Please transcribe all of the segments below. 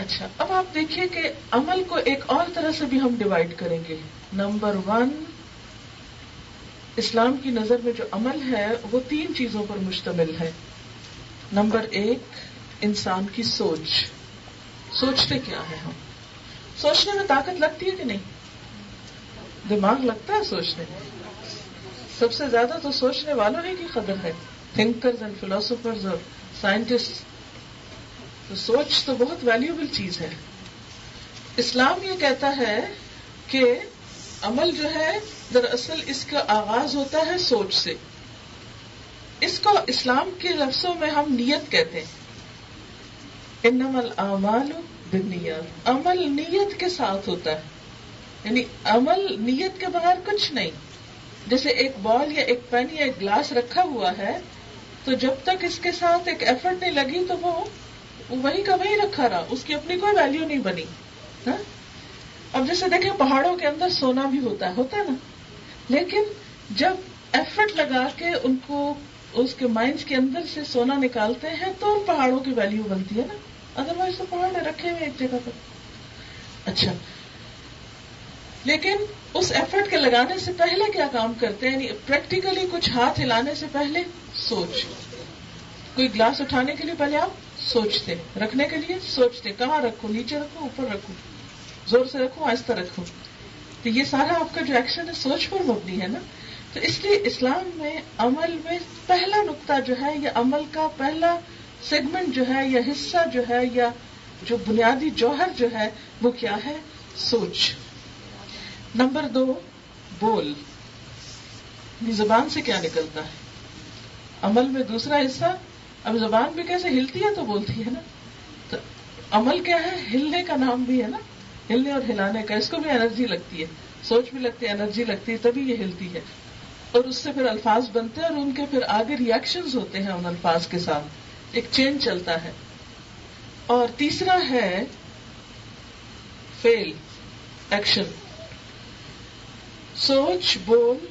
اچھا، اب آپ دیکھیے کہ عمل کو ایک اور طرح سے بھی ہم ڈیوائڈ کریں گے. نمبر 1، اسلام کی نظر میں جو عمل ہے وہ 3 چیزوں پر مشتمل ہے. نمبر 1، انسان کی سوچ. سوچتے کیا ہے ہم؟ سوچنے میں طاقت لگتی ہے کہ نہیں؟ دماغ لگتا ہے سوچنے میں. سب سے زیادہ تو سوچنے والوں ہی کی قدر ہے، تھنکرز اینڈ فلاسفرز اور سائنٹسٹ. تو سوچ تو بہت ویلیوبل چیز ہے. اسلام یہ کہتا ہے کہ عمل جو ہے دراصل اس کا آغاز ہوتا ہے سوچ سے. اس کو اسلام کے لفظوں میں ہم نیت کہتے ہیں. انما الاعمال بالنیات. عمل نیت کے ساتھ ہوتا ہے، یعنی عمل نیت کے بغیر کچھ نہیں. جیسے ایک بال یا ایک پین یا ایک گلاس رکھا ہوا ہے تو جب تک اس کے ساتھ ایک ایفرٹ نہیں لگی تو وہ وہی کا وہی رکھا رہا، اس کی اپنی کوئی ویلیو نہیں بنی. ہاں؟ اب جیسے دیکھیں پہاڑوں کے اندر سونا بھی ہوتا ہے نا، لیکن جب ایفرٹ لگا کے ان کو اس کے مائنز کے اندر سے سونا نکالتے ہیں تو ان پہاڑوں کی ویلیو بنتی ہے نا، ادروائز تو پہاڑ رکھے ہوئے ایک جگہ پر. اچھا، لیکن اس ایفرٹ کے لگانے سے پہلے کیا کام کرتے ہیں؟ یعنی پریکٹیکلی کچھ ہاتھ ہلانے سے پہلے سوچ. کوئی گلاس اٹھانے کے لیے پہلے آپ سوچتے، رکھنے کے لیے سوچتے کہاں رکھوں، نیچے رکھوں اوپر رکھوں، زور سے رکھوں آہستہ رکھوں. تو یہ سارا آپ کا جو ایکشن ہے سوچ پر مبنی ہے نا. تو اس لیے اسلام میں عمل میں پہلا نقطہ جو ہے یا عمل کا پہلا سیگمنٹ جو ہے یا حصہ جو ہے یا جو بنیادی جوہر جو ہے وہ کیا ہے؟ سوچ. نمبر 2، بول. زبان سے کیا نکلتا ہے؟ عمل میں دوسرا حصہ. اب زبان بھی کیسے ہلتی ہے تو بولتی ہے نا. تو عمل کیا ہے؟ ہلنے کا نام بھی ہے نا، ہلنے اور ہلانے کا. اس کو بھی انرجی لگتی ہے، سوچ بھی لگتی ہے، انرجی لگتی ہے، تبھی یہ ہلتی ہے. اور اس سے پھر الفاظ بنتے ہیں اور ان کے پھر آگے ریئیکشنز ہوتے ہیں ان الفاظ کے ساتھ، ایک چین چلتا ہے. اور تیسرا ہے فعل، ایکشن. سوچ بول،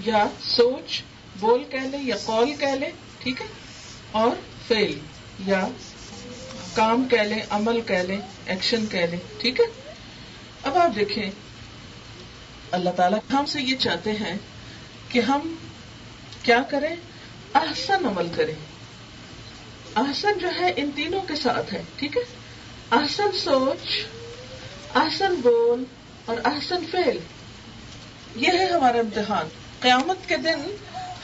یا سوچ بول کہہ لیں یا قول کہہ لیں، ٹھیک ہے، اور فعل یا کام کہہ لیں، عمل کہہ لیں، ایکشن کہہ لیں، ٹھیک ہے. اب آپ دیکھیں اللہ تعالیٰ ہم سے یہ چاہتے ہیں کہ ہم کیا کریں؟ احسن عمل کریں. احسن جو ہے ان تینوں کے ساتھ ہے، ٹھیک ہے. احسن سوچ، احسن بول اور احسن فعل. یہ ہے ہمارا امتحان. قیامت کے دن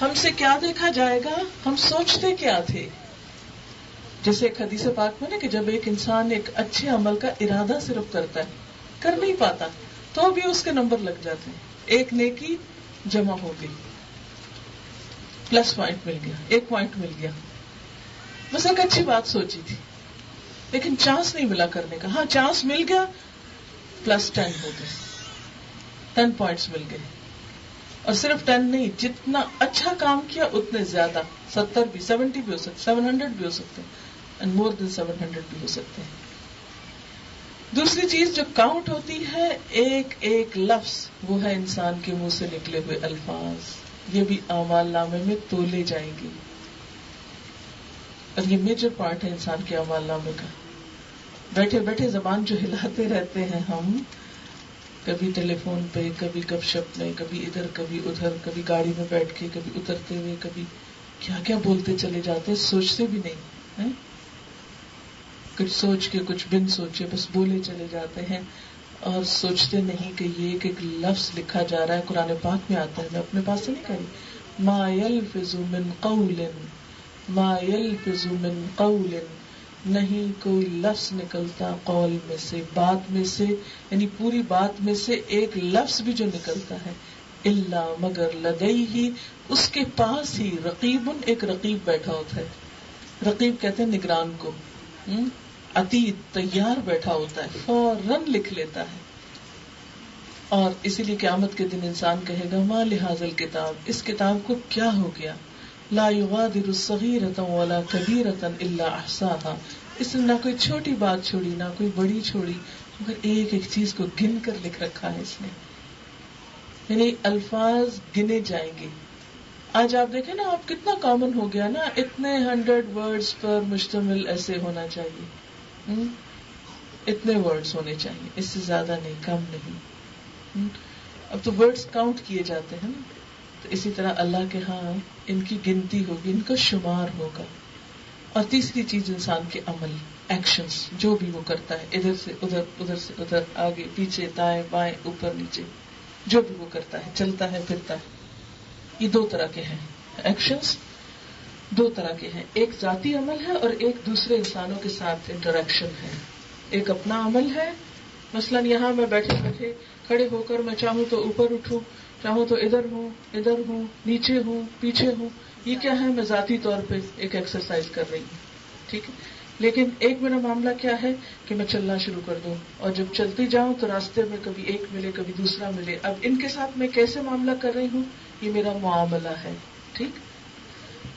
ہم سے کیا دیکھا جائے گا؟ ہم سوچتے کیا تھے. جیسے ایک حدیث پاک میں نا کہ جب ایک انسان ایک اچھے عمل کا ارادہ صرف کرتا ہے، کر نہیں پاتا تو بھی اس کے نمبر لگ جاتے ہیں. ایک نیکی جمع ہو گئی، پلس پوائنٹ مل گیا، 1 پوائنٹ مل گیا. بس ایک اچھی بات سوچی تھی لیکن چانس نہیں ملا کرنے کا. ہاں چانس مل گیا، پلس 10 ہو گئے، 10 پوائنٹس مل گئے. اور صرف 10 نہیں، جتنا اچھا کام کیا اتنے زیادہ، 70 بھی، 70 بھی ہو سکتے، 700 بھی ہو سکتے ہیں، اینڈ مور دین 700 بھی ہو سکتے ہیں. دوسری چیز جو کاؤنٹ ہوتی ہے ایک ایک لفظ، وہ ہے انسان کے منہ سے نکلے ہوئے الفاظ. یہ بھی اعمال نامے میں تولے جائیں گے اور یہ میجر پارٹ ہے انسان کے اعمال نامے کا. بیٹھے بیٹھے زبان جو ہلاتے رہتے ہیں ہم، کبھی ٹیلی فون پہ، کبھی گپ شپ میں، کبھی ادھر کبھی ادھر، کبھی گاڑی میں بیٹھ کے، کبھی اترتے ہوئے، کبھی کیا کیا بولتے چلے جاتے، سوچتے بھی نہیں. کچھ سوچ کے کچھ بن سوچے بس بولے چلے جاتے ہیں اور سوچتے نہیں کہ یہ ایک ایک لفظ لکھا جا رہا ہے. قرآن پاک میں آتا ہے، میں اپنے پاس سے نہیں کہی، ما یلفظ من قول، ما یلفظ من قول، نہیں کوئی لفظ نکلتا قول میں سے، بات میں سے، یعنی پوری بات میں سے ایک لفظ بھی جو نکلتا ہے، الا مگر لدیہ، اس کے پاس ہی، رقیب، ایک رقیب بیٹھا ہوتا ہے. رقیب کہتے ہیں نگران کو، عتید تیار بیٹھا ہوتا ہے، فوراً لکھ لیتا ہے. اور اسی لیے قیامت کے دن انسان کہے گا ما لہذا الکتاب، اس کتاب کو کیا ہو گیا، لا یغادر صغیرۃ ولا کبیرۃ الا احصاها، اس نے نہ کوئی چھوٹی بات چھوڑی نہ کوئی بڑی چھوڑی، مگر ایک ایک چیز کو گن کر لکھ رکھا ہے اس نے. یعنی الفاظ گنے جائیں گے. آج آپ دیکھیں نا، آپ کتنا کامن ہو گیا نا، اتنے 100 ورڈز پر مشتمل ایسے ہونا چاہیے. اتنے ورڈز ہونے چاہیے، اس سے زیادہ نہیں، کم نہیں. اب تو ورڈز کاؤنٹ کیے جاتے ہیں نا، تو اسی طرح اللہ کے ہاں ان کی گنتی ہوگی، ان کا شمار ہوگا. اور تیسری چیز انسان کے عمل، ایکشنز، جو بھی وہ کرتا ہے، ادھر سے ادھر، ادھر سے ادھر، آگے پیچھے، دائیں بائیں، اوپر نیچے، جو بھی وہ کرتا ہے، چلتا ہے پھرتا ہے. یہ دو طرح کے ہیں ایکشنز، دو طرح کے ہیں، ایک ذاتی عمل ہے اور ایک دوسرے انسانوں کے ساتھ انٹریکشن ہے. ایک اپنا عمل ہے، مثلا یہاں میں بیٹھے بیٹھے کھڑے ہو کر میں چاہوں تو اوپر اٹھوں، چاہوں تو ادھر ہوں، نیچے ہوں، پیچھے ہوں، یہ کیا ہے، میں ذاتی طور پہ ایک ایکسرسائز کر رہی ہوں، ٹھیک ہے. لیکن ایک میرا معاملہ کیا ہے کہ میں چلنا شروع کر دوں، اور جب چلتی جاؤں تو راستے میں کبھی ایک ملے کبھی دوسرا ملے. اب ان کے ساتھ میں کیسے معاملہ کر رہی ہوں، یہ میرا معاملہ ہے، ٹھیک.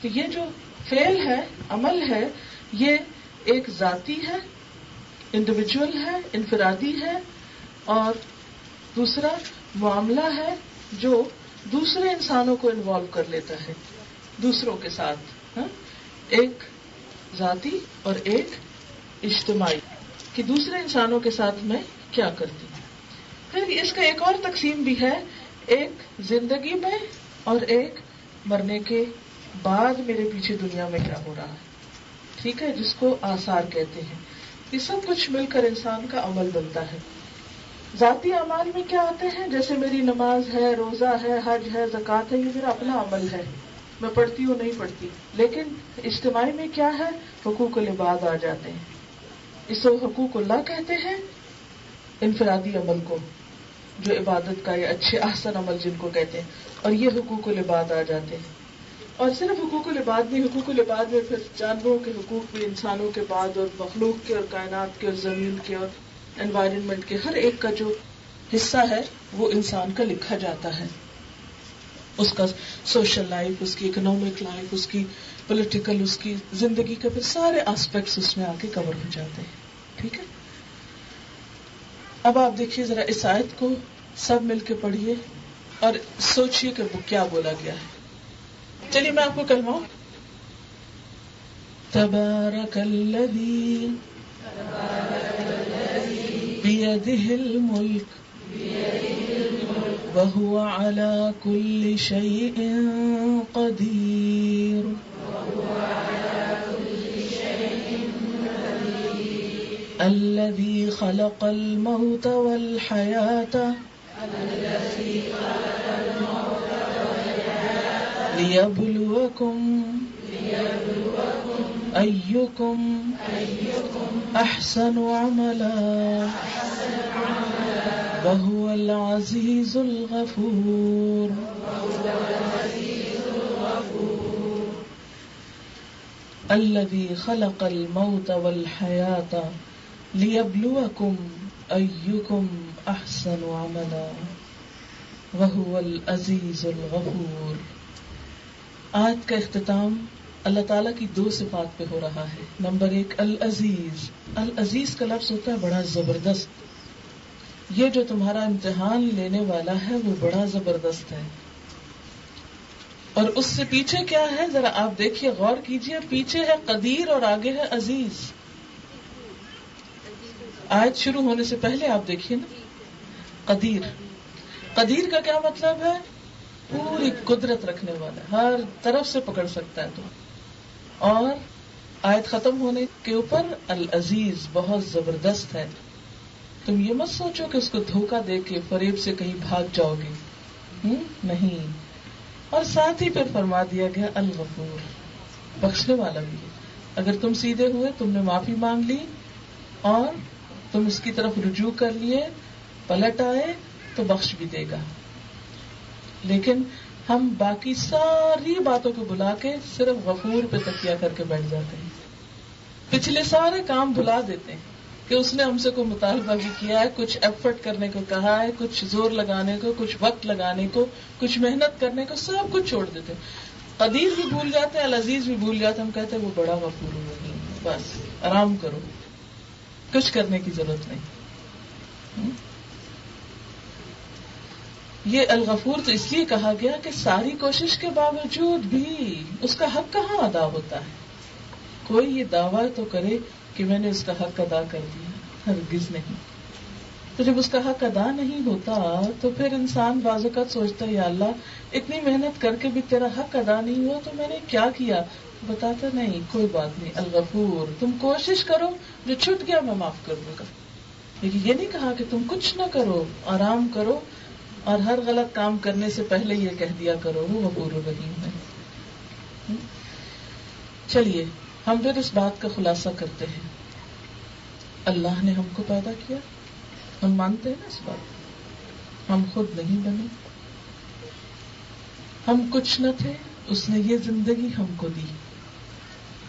تو یہ جو فعل ہے، عمل ہے، یہ ایک ذاتی ہے، انڈیویجول ہے، انفرادی ہے، اور دوسرا معاملہ ہے جو دوسرے انسانوں کو انوالو کر لیتا ہے، دوسروں کے ساتھ. ایک ذاتی اور ایک اجتماعی، کہ دوسرے انسانوں کے ساتھ میں کیا کرتی ہوں. پھر اس کا ایک اور تقسیم بھی ہے، ایک زندگی میں اور ایک مرنے کے بعد میرے پیچھے دنیا میں کیا ہو رہا ہے، ٹھیک ہے، جس کو آثار کہتے ہیں. یہ سب کچھ مل کر انسان کا عمل بنتا ہے. ذاتی اعمال میں کیا آتے ہیں، جیسے میری نماز ہے، روزہ ہے، حج ہے، زکوٰۃ ہے، یہ میرا اپنا عمل ہے، میں پڑھتی ہوں نہیں پڑھتی. لیکن اجتماعی میں کیا ہے، حقوق العباد آ جاتے ہیں. اس کو حقوق اللہ کہتے ہیں، انفرادی عمل کو، جو عبادت کا یا اچھے احسن عمل جن کو کہتے ہیں، اور یہ حقوق العباد آ جاتے ہیں. اور صرف حقوق العباد نہیں، حقوق العباد میں پھر جانوروں کے حقوق بھی، انسانوں کے بعد، اور مخلوق کے اور کائنات کے اور زمین کے اور انوائرمنٹ کے، ہر ایک کا جو حصہ ہے وہ انسان کا لکھا جاتا ہے. اس کا سوشل لائف، اس کی اکنامک لائف، اس کی پولیٹیکل، اس کی زندگی کے پھر سارے آسپیکٹس اس میں آ کے کور ہو جاتے ہیں. ٹھیک ہے. اب آپ دیکھیے ذرا اس آیت کو سب مل کے پڑھیے اور سوچئے کہ وہ کیا بولا گیا ہے. چلیے میں آپ کو کلمہ، تبارک الذی بیدہ الملک وهو على كل شيء قدير الذي خلق الموت والحياة ليبلوكم أيكم أحسن عملا وهو العزيز الغفور. الذي خلق الموت والحياة ليبلوكم أيكم أحسن عملا وهو العزيز الغفور. آیت کا اختتام اللہ تعالیٰ کی دو صفات پہ ہو رہا ہے. نمبر ایک العزیز. العزیز کا لفظ ہوتا ہے بڑا زبردست. یہ جو تمہارا امتحان لینے والا ہے وہ بڑا زبردست ہے. اور اس سے پیچھے کیا ہے ذرا آپ دیکھیے، غور کیجیے. پیچھے ہے قدیر اور آگے ہے عزیز. آیت شروع ہونے سے پہلے آپ دیکھیے نا، قدیر. قدیر کا کیا مطلب ہے؟ پوری قدرت رکھنے والا، ہر طرف سے پکڑ سکتا ہے تو. اور آیت ختم ہونے کے اوپر العزیز، بہت زبردست ہے. تم یہ مت سوچو کہ اس کو دھوکہ دے کے فریب سے کہیں بھاگ جاؤ گے، نہیں. اور ساتھ ہی پھر فرما دیا گیا الغفور، بخشنے والا بھی ہے. اگر تم سیدھے ہوئے، تم نے معافی مانگ لی اور تم اس کی طرف رجوع کر لیے، پلٹ آئے تو بخش بھی دے گا. لیکن ہم باقی ساری باتوں کو بلا کے صرف غفور پہ تکیہ کر کے بیٹھ جاتے ہیں، پچھلے سارے کام بھلا دیتے ہیں کہ اس نے ہم سے کوئی مطالبہ بھی کیا ہے، کچھ ایفرٹ کرنے کو کہا ہے، کچھ زور لگانے کو، کچھ وقت لگانے کو، کچھ محنت کرنے کو، سب کچھ چھوڑ دیتے ہیں. قدیر بھی بھول جاتے ہیں، العزیز بھی بھول جاتے ہیں. ہم کہتے ہیں وہ بڑا غفور ہے، بس آرام کرو، کچھ کرنے کی ضرورت نہیں. یہ الغفور تو اس لیے کہا گیا کہ ساری کوشش کے باوجود بھی اس کا حق کہاں ادا ہوتا ہے. کوئی یہ دعویٰ تو کرے کہ میں نے اس کا حق ادا کر دیا، ہرگز نہیں. تو جب اس کا حق ادا نہیں ہوتا تو پھر انسان بعض اوقات سوچتا ہے یا اللہ اتنی محنت کر کے بھی تیرا حق ادا نہیں ہوا تو میں نے کیا کیا. بتاتا نہیں کوئی بات نہیں، الغفور، تم کوشش کرو، جو چھٹ گیا میں معاف کر دوں گا. لیکن یہ نہیں کہا کہ تم کچھ نہ کرو، آرام کرو اور ہر غلط کام کرنے سے پہلے یہ کہہ دیا کرو وہ غفور الرحیم ہے. چلیے ہم پھر اس بات کا خلاصہ کرتے ہیں. اللہ نے ہم کو پیدا کیا، ہم مانتے ہیں نا اس بات، ہم خود نہیں بنے، ہم کچھ نہ تھے، اس نے یہ زندگی ہم کو دی.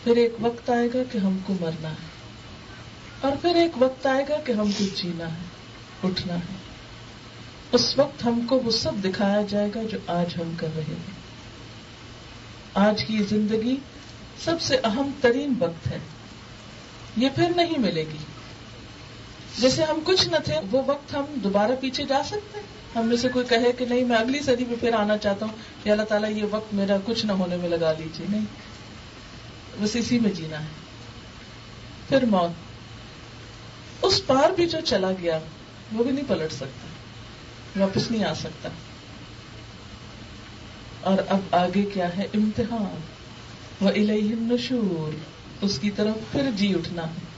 پھر ایک وقت آئے گا کہ ہم کو مرنا ہے، اور پھر ایک وقت آئے گا کہ ہم کو جینا ہے، اٹھنا ہے. اس وقت ہم کو وہ سب دکھایا جائے گا جو آج ہم کر رہے ہیں. آج کی زندگی سب سے اہم ترین وقت ہے، یہ پھر نہیں ملے گی. جیسے ہم کچھ نہ تھے، وہ وقت ہم دوبارہ پیچھے جا سکتے ہیں؟ ہم میں سے کوئی کہے کہ نہیں میں اگلی صدی میں پھر آنا چاہتا ہوں یا اللہ تعالیٰ یہ وقت میرا کچھ نہ ہونے میں لگا لیجیے؟ نہیں، بس اسی میں جینا ہے. پھر موت، اس پار بھی جو چلا گیا وہ بھی نہیں پلٹ سکتا، واپس نہیں آ سکتا. اور اب آگے کیا ہے؟ امتحان. وَإِلَيْهِ النُّشُورُ، اس کی طرف پھر جی اٹھنا ہے.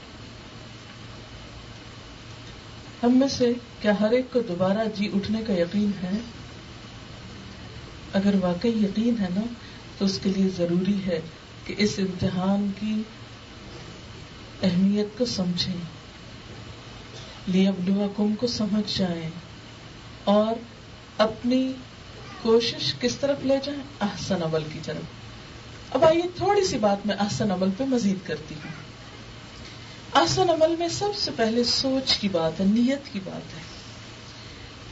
ہم میں سے کیا ہر ایک کو دوبارہ جی اٹھنے کا یقین ہے؟ اگر واقعی یقین ہے نا تو اس کے لیے ضروری ہے کہ اس امتحان کی اہمیت کو سمجھیں، لِيَبْلُوَكُمْ کو سمجھ جائیں اور اپنی کوشش کس طرف لے جائیں؟ احسن عمل کی طرف. اب آئیے تھوڑی سی بات میں احسن عمل پہ مزید کرتی ہوں. احسن عمل میں سب سے پہلے سوچ کی بات ہے، نیت کی بات ہے.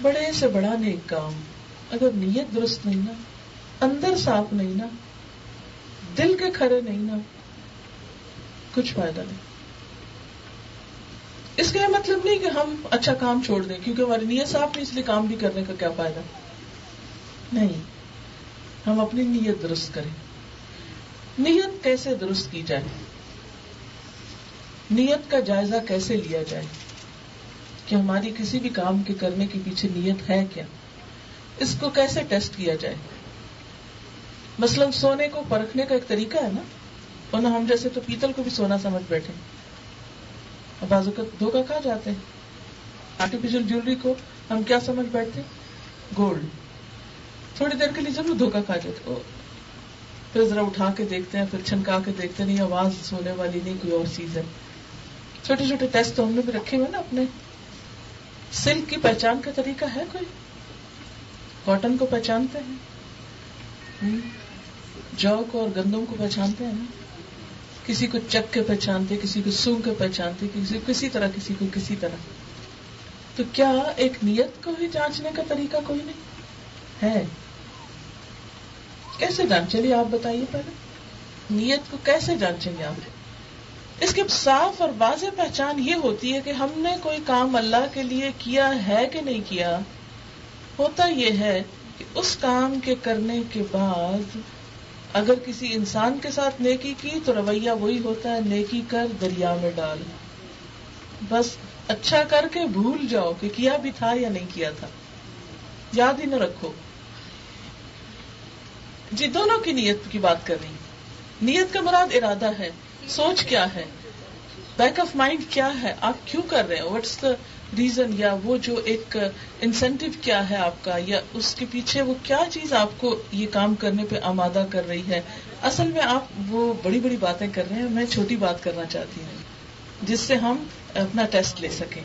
بڑے سے بڑا نیک کام اگر نیت درست نہیں نا، اندر صاف نہیں نا، دل کے کھرے نہیں نا، کچھ فائدہ نہیں. اس کا یہ مطلب نہیں کہ ہم اچھا کام چھوڑ دیں کیونکہ ہماری نیت صاف نہیں، اس لیے کام بھی کرنے کا کیا فائدہ. نہیں، ہم اپنی نیت درست کریں. نیت کیسے درست کی جائے؟ نیت کا جائزہ کیسے لیا جائے کہ ہماری کسی بھی کام کے کرنے کے پیچھے نیت ہے کیا؟ اس کو کیسے ٹیسٹ کیا جائے؟ مثلا سونے کو پرکھنے کا ایک طریقہ ہے نا، ورنہ ہم جیسے تو پیتل کو بھی سونا سمجھ بیٹھے، اور بعض اوقات دھوکہ کھا جاتے ہیں. آرٹیفیشل جیولری کو ہم کیا سمجھ بیٹھتے؟ گولڈ. تھوڑی دیر کے لیے ضرور دھوکہ کھا جاتے، پھر ذرا اٹھا کے دیکھتے ہیں، پھر چھنکا کے دیکھتے نہیں، آواز سونے والی نہیں، کوئی اور چیز ہے. چھوٹے چھوٹے ٹیسٹ تو ہم نے بھی رکھے ہوئے نا اپنے. سلک کی پہچان کا طریقہ ہے کوئی؟ کاٹن کو پہچانتے ہیں، جو کو اور گندم کو پہچانتے ہیں نا. کسی کو چک کے پہچانتے، کسی کو سونگ کے پہچانتے، کسی کو کسی طرح، کسی کو کسی طرح. تو کیا ایک نیت کو ہی جانچنے کا طریقہ کوئی نہیں ہے؟ کیسے جانچ؟ چلیے آپ بتائیے پہلے نیت کو کیسے جانچیں گے آپ؟ اس کی صاف اور واضح پہچان یہ ہوتی ہے کہ ہم نے کوئی کام اللہ کے لیے کیا ہے کہ نہیں کیا. ہوتا یہ ہے کہ اس کام کے کرنے کے بعد اگر کسی انسان کے ساتھ نیکی کی تو رویہ وہی ہوتا ہے، نیکی کر دریا میں ڈال. بس اچھا کر کے بھول جاؤ کہ کیا بھی تھا یا نہیں کیا تھا، یاد ہی نہ رکھو. جی دونوں کی نیت کی بات کر رہی ہوں. نیت کا مراد ارادہ ہے، سوچ کیا ہے، بیک آف مائنڈ کیا ہے، آپ کیوں کر رہے ہیں، واٹس دا ریزن، یا وہ جو ایک انسینٹیو کیا ہے آپ کا، یا اس کے پیچھے وہ کیا چیز آپ کو یہ کام کرنے پہ آمادہ کر رہی ہے. اصل میں آپ وہ بڑی بڑی باتیں کر رہے ہیں، میں چھوٹی بات کرنا چاہتی ہوں جس سے ہم اپنا ٹیسٹ لے سکیں.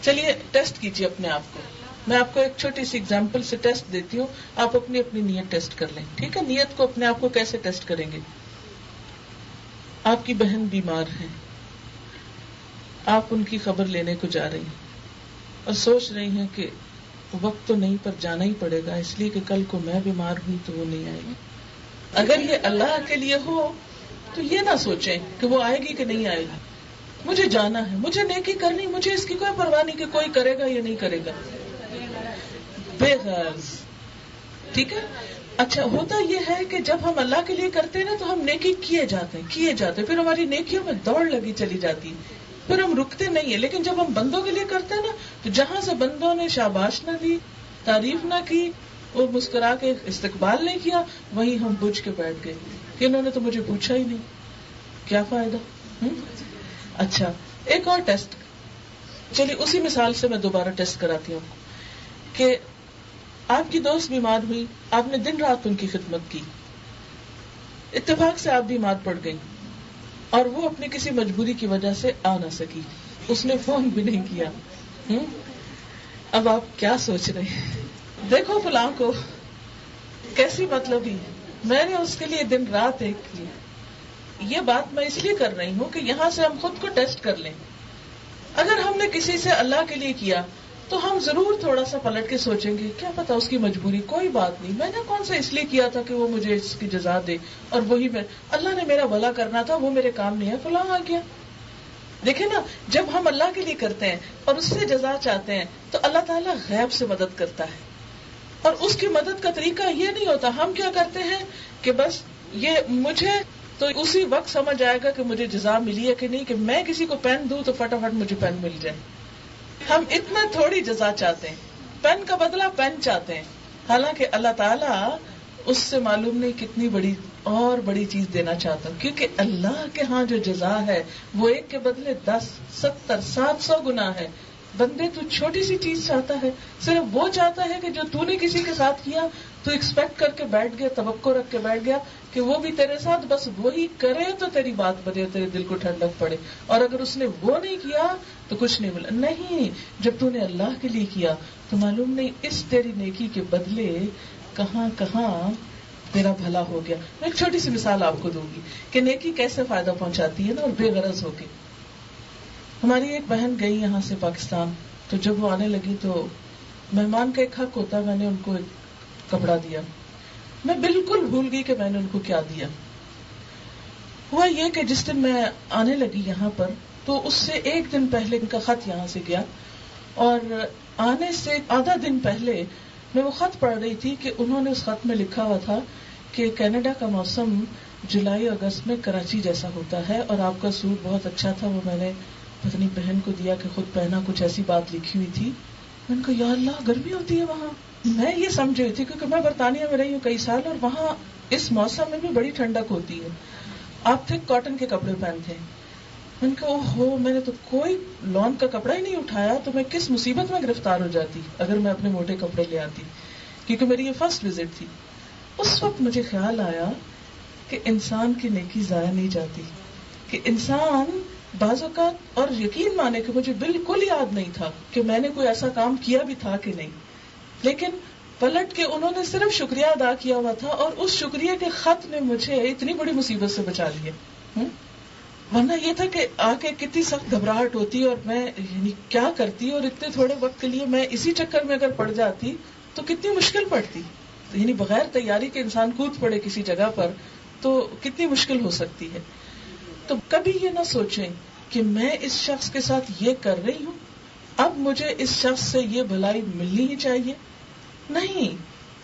چلیے ٹیسٹ کیجیے اپنے آپ کو. میں آپ کو ایک چھوٹی سی اگزامپل سے ٹیسٹ دیتی ہوں، آپ اپنی نیت ٹیسٹ کر لیں. ٹھیک ہے؟ نیت کو اپنے آپ کو کیسے ٹیسٹ کریں گے؟ آپ کی بہن بیمار ہے، آپ ان کی خبر لینے کو جا رہی ہیں اور سوچ رہی ہیں کہ وقت تو نہیں پر جانا ہی پڑے گا، اس لیے کہ کل کو میں بیمار ہوئی تو وہ نہیں آئے گی. اگر یہ اللہ کے لیے ہو تو یہ نہ سوچیں کہ وہ آئے گی کہ نہیں آئے گی. مجھے جانا ہے، مجھے نیکی کرنی، مجھے اس کی کوئی پرواہ نہیں کہ کوئی کرے گا یا نہیں کرے گا، بے غرض. ٹھیک ہے؟ اچھا ہوتا یہ ہے کہ جب ہم اللہ کے لیے کرتے ہیں نا تو ہم نیکی کیے جاتے ہیں پھر ہماری نیکیوں میں دوڑ لگی چلی جاتی، پھر ہم رکتے نہیں ہیں. لیکن جب ہم بندوں کے لیے کرتے ہیں نا تو جہاں سے بندوں نے شاباش نہ دی، تعریف نہ کی، وہ مسکرا کے استقبال نہیں کیا، وہیں ہم بجھ کے بیٹھ گئے کہ انہوں نے تو مجھے پوچھا ہی نہیں، کیا فائدہ. اچھا ایک اور ٹیسٹ، چلیے اسی مثال سے میں دوبارہ ٹیسٹ کراتی ہوں کہ آپ کی دوست بیمار ہوئی، آپ نے دن رات ان کی خدمت کی، اتفاق سے آپ بیمار پڑ گئی اور وہ اپنی کسی مجبوری کی وجہ سے آ نہ سکی، اس نے فون بھی نہیں کیا. اب آپ کیا سوچ رہے ہیں؟ دیکھو فلاں کو کیسی مطلب ہی میں نے اس کے لیے دن رات ایک کی. یہ بات میں اس لیے کر رہی ہوں کہ یہاں سے ہم خود کو ٹیسٹ کر لیں. اگر ہم نے کسی سے اللہ کے لیے کیا تو ہم ضرور تھوڑا سا پلٹ کے سوچیں گے کیا پتا اس کی مجبوری، کوئی بات نہیں، میں نے کون سا اس لیے کیا تھا کہ وہ مجھے اس کی جزا دے، اور وہی میں اللہ نے میرا بھلا کرنا تھا، وہ میرے کام نہیں ہے، فلاں آ گیا. دیکھیں نا، جب ہم اللہ کے لیے کرتے ہیں اور اس سے جزا چاہتے ہیں تو اللہ تعالیٰ غیب سے مدد کرتا ہے. اور اس کی مدد کا طریقہ یہ نہیں ہوتا، ہم کیا کرتے ہیں کہ بس یہ مجھے تو اسی وقت سمجھ آئے گا کہ مجھے جزا ملی ہے کہ نہیں، کہ میں کسی کو پین دوں تو فٹافٹ مجھے پین مل جائے. ہم اتنا تھوڑی جزا چاہتے ہیں، پین کا بدلہ پین چاہتے ہیں، حالانکہ اللہ تعالیٰ اس سے معلوم نہیں کتنی بڑی اور بڑی چیز دینا چاہتا ہوں. کیونکہ اللہ کے ہاں جو جزا ہے وہ ایک کے بدلے 10، 70، 700 گنا ہے. بندے تو چھوٹی سی چیز چاہتا ہے، صرف وہ چاہتا ہے کہ جو تو نے کسی کے ساتھ کیا تو ایکسپیکٹ کر کے بیٹھ گیا، توقع رکھ کے بیٹھ گیا کہ وہ بھی تیرے ساتھ بس وہی کرے تو تیری بات بنے، تیرے دل کو ٹھنڈک پڑے. اور اگر اس نے وہ نہیں کیا تو کچھ نہیں ملا. نہیں، جب تو نے اللہ کے لیے کیا تو معلوم نہیں اس تیری نیکی کے بدلے کہاں کہاں تیرا بھلا ہو گیا. میں ایک چھوٹی سی مثال آپ کو دوں گی کہ نیکی کیسے فائدہ پہنچاتی ہے نا، اور بے غرض ہو کے. ہماری ایک بہن گئی یہاں سے پاکستان، تو جب وہ آنے لگی تو مہمان کا ایک حق ہوتا ہے، میں نے ان کو ایک کپڑا دیا. میں بالکل بھول گئی کہ میں نے ان کو کیا دیا. ہوا یہ کہ جس دن میں آنے لگی یہاں پر تو اس سے ایک دن پہلے ان کا خط یہاں سے گیا، اور آنے سے آدھا دن پہلے میں وہ خط پڑھ رہی تھی کہ انہوں نے اس خط میں لکھا ہوا تھا کہ کینیڈا کا موسم جولائی اگست میں کراچی جیسا ہوتا ہے، اور آپ کا سوٹ بہت اچھا تھا. وہ میں نے اپنی بہن کو دیا کہ خود پہنا، کچھ ایسی بات لکھی ہوئی تھی. میں نے کہا یا اللہ گرمی ہوتی ہے وہاں. میں یہ سمجھ رہی تھی کیونکہ میں برطانیہ میں رہی ہوں کئی سال، اور وہاں اس موسم میں بھی بڑی ٹھنڈک ہوتی ہے. آپ تھک کاٹن کے کپڑے پہنتے ہیں. میں نے کہا اوہو، میں نے تو کوئی لون کا کپڑا ہی نہیں اٹھایا، تو میں کس مصیبت میں گرفتار ہو جاتی اگر میں اپنے موٹے کپڑے لے آتی، کیونکہ میری یہ فرسٹ وزٹ تھی. اس وقت مجھے خیال آیا کہ انسان کی نیکی ضائع نہیں جاتی، کہ انسان بعض اوقات، اور یقین مانے کہ مجھے بالکل یاد نہیں تھا کہ میں نے کوئی ایسا کام کیا بھی تھا کہ نہیں، لیکن پلٹ کے انہوں نے صرف شکریہ ادا کیا ہوا تھا، اور اس شکریہ کے خط نے مجھے اتنی بڑی مصیبت سے بچا لیا. ورنہ یہ تھا کہ آ کے کتنی سخت گھبراہٹ ہوتی، اور میں یعنی کیا کرتی، اور اتنے تھوڑے وقت کے لیے میں اسی چکر میں اگر پڑ جاتی تو کتنی مشکل پڑتی. یعنی بغیر تیاری کے انسان کود پڑے کسی جگہ پر تو کتنی مشکل ہو سکتی ہے. تو کبھی یہ نہ سوچیں کہ میں اس شخص کے ساتھ یہ کر رہی ہوں، اب مجھے اس شخص سے یہ بھلائی ملنی ہی چاہیے. نہیں،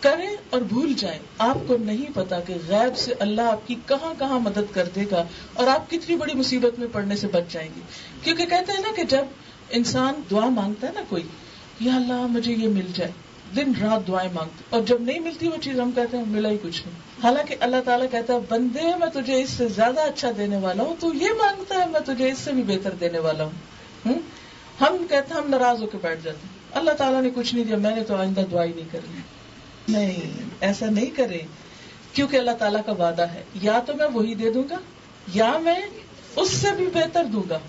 کریں اور بھول جائیں. آپ کو نہیں پتا کہ غیب سے اللہ آپ کی کہاں کہاں مدد کر دے گا، اور آپ کتنی بڑی مصیبت میں پڑنے سے بچ جائیں گے. کیونکہ کہتے ہیں نا کہ جب انسان دعا مانگتا ہے نا کوئی، یا اللہ مجھے یہ مل جائے، دن رات دعائیں مانگتے، اور جب نہیں ملتی وہ چیز ہم کہتے ہیں ملا ہی کچھ نہیں. حالانکہ اللہ تعالیٰ کہتا ہے بندے میں تجھے اس سے زیادہ اچھا دینے والا ہوں، تو یہ مانگتا ہے میں تجھے اس سے بھی بہتر دینے والا ہوں. ہم کہتے ہیں، ہم ناراض ہو کے بیٹھ جاتے ہیں، اللہ تعالیٰ نے کچھ نہیں دیا، میں نے تو آئندہ دعا ہی نہیں کرنی. نہیں، ایسا نہیں کریں، کیونکہ اللہ تعالیٰ کا وعدہ ہے یا تو میں وہی دے دوں گا یا میں اس سے بھی بہتر دوں گا،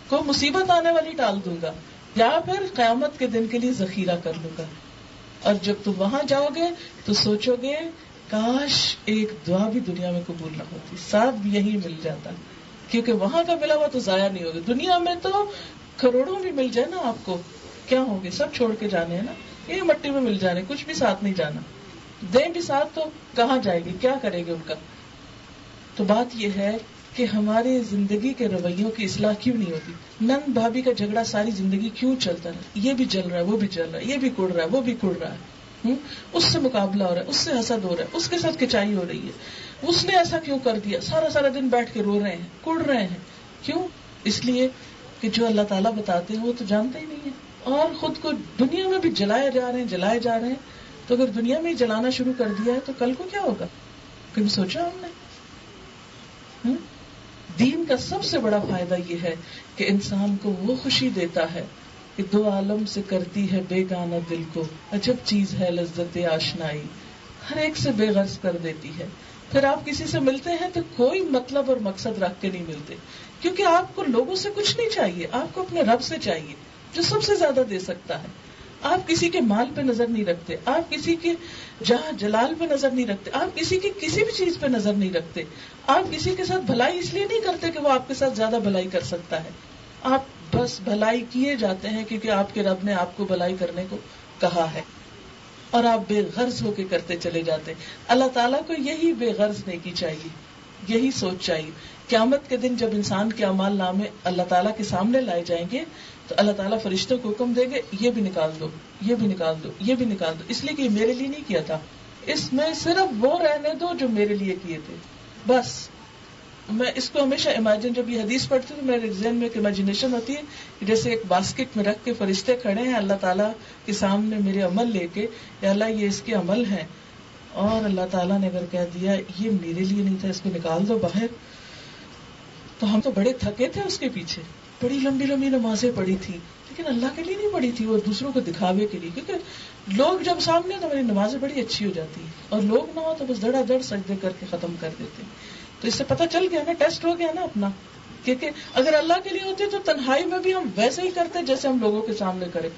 کوئی مصیبت آنے والی ٹال دوں گا، یا پھر قیامت کے دن کے لیے ذخیرہ کر لوں گا. اور جب تم وہاں جاؤ گے تو سوچو گے کاش ایک دعا بھی دنیا میں قبول نہ ہوتی، سب یہی مل جاتا، کیونکہ وہاں کا ملا ہوا تو ضائع نہیں ہوگا. دنیا میں تو کروڑوں بھی مل جائے نا آپ کو، کیا ہوں گے، سب چھوڑ کے جانے ہیں نا، یہ مٹی میں مل جانے، کچھ بھی ساتھ نہیں جانا. دیں بھی ساتھ تو کہاں جائے گی، کیا کرے گی ان کا. تو بات یہ ہے کہ ہماری زندگی کے رویوں کی اصلاح کیوں نہیں ہوتی. نند بھابھی کا جھگڑا ساری زندگی کیوں چلتا ہے، یہ بھی جل رہا ہے وہ بھی جل رہا ہے، یہ بھی کڑ رہا ہے وہ بھی کڑ رہا ہے. اس سے مقابلہ ہو رہا ہے، اس سے حسد ہو رہا ہے، اس کے ساتھ کچائی ہو رہی ہے، اس نے ایسا کیوں کر دیا، سارا دن بیٹھ کے رو رہے ہیں، کڑ رہے ہیں. کیوں؟ اس لیے کہ جو اللہ تعالیٰ بتاتے ہیں وہ تو جانتے ہی نہیں ہے، اور خود کو دنیا میں بھی جلائے جا رہے ہیں. تو اگر دنیا میں ہی جلانا شروع کر دیا ہے تو کل کو کیا ہوگا؟ کبھی سوچا ہم نے؟ دین کا سب سے بڑا فائدہ یہ ہے کہ انسان کو وہ خوشی دیتا ہے کہ دو عالم سے کرتی ہے بیگانہ دل کو، عجب چیز ہے لذت آشنائی، ہر ایک سے بے غرض کر دیتی ہے. پھر آپ کسی سے ملتے ہیں تو کوئی مطلب اور مقصد رکھ کے نہیں ملتے، کیونکہ آپ کو لوگوں سے کچھ نہیں چاہیے، آپ کو اپنے رب سے چاہیے جو سب سے زیادہ دے سکتا ہے. آپ کسی کے مال پہ نظر نہیں رکھتے، آپ کسی کے جہاں جلال پہ نظر نہیں رکھتے، آپ کسی کی کسی بھی چیز پہ نظر نہیں رکھتے. آپ کسی کے ساتھ بھلائی اس لیے نہیں کرتے کہ وہ آپ کے ساتھ زیادہ بھلائی کر سکتا ہے، آپ بس بھلائی کیے جاتے ہیں کیونکہ آپ کے رب نے آپ کو بھلائی کرنے کو کہا ہے، اور آپ بے غرض ہو کے کرتے چلے جاتے ہیں. اللہ تعالیٰ کو یہی بے غرض نیکی چاہیے، یہی سوچ چاہیے. قیامت کے دن جب انسان کے اعمال نامے اللہ تعالیٰ کے سامنے لائے جائیں گے تو اللہ تعالیٰ فرشتوں کو حکم دیں گے یہ بھی نکال دو، یہ بھی نکال دو، یہ بھی نکال دو، اس لیے کہ یہ میرے لیے نہیں کیا تھا، اس میں صرف وہ رہنے دو جو میرے لیے کیے تھے. بس میں اس کو ہمیشہ امیجن، جب یہ حدیث پڑھتی ہوں تو میرے ذہن میں ایک امیجنیشن ہوتی ہے کہ جیسے ایک باسکٹ میں رکھ کے فرشتے کھڑے ہیں اللہ تعالیٰ کے سامنے میرے عمل لے کے، یا اللہ یہ اس کے عمل ہیں، اور اللہ تعالیٰ نے اگر کہہ دیا یہ میرے لیے نہیں تھا اس کو نکال دو باہر، تو ہم تو بڑے تھکے تھے اس کے پیچھے، بڑی لمبی لمبی نمازیں پڑھی تھی، لیکن اللہ کے لیے نہیں پڑھی تھی، وہ دوسروں کو دکھاوے کے لیے، کیونکہ لوگ جب سامنے تو میری نمازیں بڑی اچھی ہو جاتی ہیں، اور لوگ نہ ہو تو بس دڑا دڑ سجدے کر کے ختم کر دیتے ہیں. تو اس سے پتہ چل گیا نا، ٹیسٹ ہو گیا نا اپنا، کیونکہ اگر اللہ کے لیے ہوتے تو تنہائی میں بھی ہم ویسے ہی کرتے جیسے ہم لوگوں کے سامنے کریں،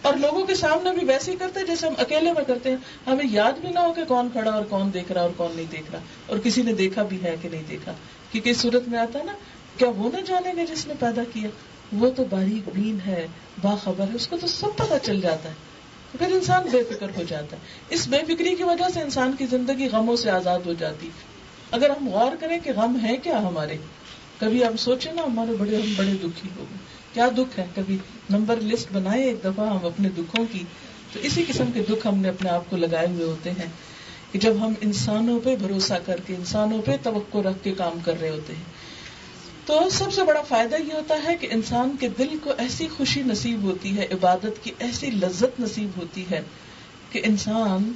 اور لوگوں کے سامنے بھی ویسے ہی کرتے جیسے ہم اکیلے میں کرتے ہیں. ہمیں یاد بھی نہ ہو کہ کون کھڑا اور کون دیکھ رہا اور کون نہیں دیکھ رہا، اور کسی نے دیکھا بھی ہے کہ نہیں دیکھا. کیونکہ اس صورت میں آتا ہے نا، کیا وہ نہ جانے گا جس نے پیدا کیا، وہ تو باریک بین ہے، باخبر ہے، اس کو تو سب پتہ چل جاتا ہے. تو پھر انسان بے فکر ہو جاتا ہے. اس بے فکری کی وجہ سے انسان کی زندگی غموں سے آزاد ہو جاتی. اگر ہم غور کریں کہ غم ہے کیا ہمارے، کبھی ہم سوچیں نا ہم بڑے دکھی ہو گئے، کیا دکھ ہے، کبھی نمبر لسٹ بنائے ایک دفعہ ہم اپنے دکھوں کی. تو اسی قسم کے دکھ ہم نے اپنے آپ کو لگائے ہوئے ہوتے ہیں کہ جب ہم انسانوں پہ بھروسہ کر کے، انسانوں پہ توقع رکھ کے کام کر رہے ہوتے ہیں. تو سب سے بڑا فائدہ یہ ہوتا ہے کہ انسان کے دل کو ایسی خوشی نصیب ہوتی ہے، عبادت کی ایسی لذت نصیب ہوتی ہے کہ انسان